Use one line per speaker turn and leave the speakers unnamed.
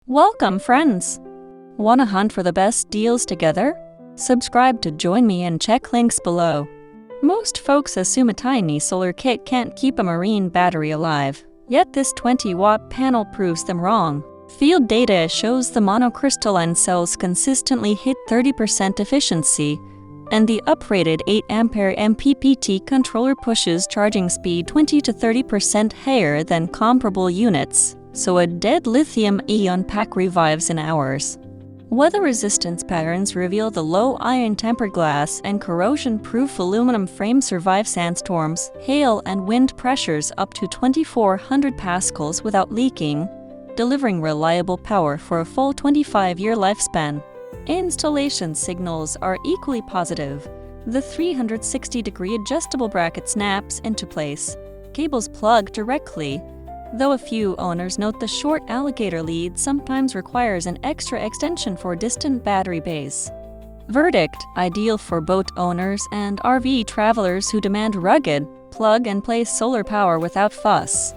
Welcome, friends! Wanna hunt for the best deals together? Subscribe to join me and check links below. Most folks assume a tiny solar kit can't keep a marine battery alive, yet this 20-watt panel proves them wrong. Field data shows the monocrystalline cells consistently hit 30% efficiency, and the uprated 8A MPPT controller pushes charging speed 20 to 30% higher than comparable units, so a dead lithium-ion pack revives in hours. Weather resistance patterns reveal the low iron tempered glass and corrosion-proof aluminum frame survive sandstorms, hail, and wind pressures up to 2,400 pascals without leaking, delivering reliable power for a full 25-year lifespan. Installation signals are equally positive. The 360-degree adjustable bracket snaps into place. Cables plug directly, though a few owners note the short alligator lead sometimes requires an extra extension for distant battery bays. Verdict: ideal for boat owners and RV travelers who demand rugged, plug-and-play solar power without fuss.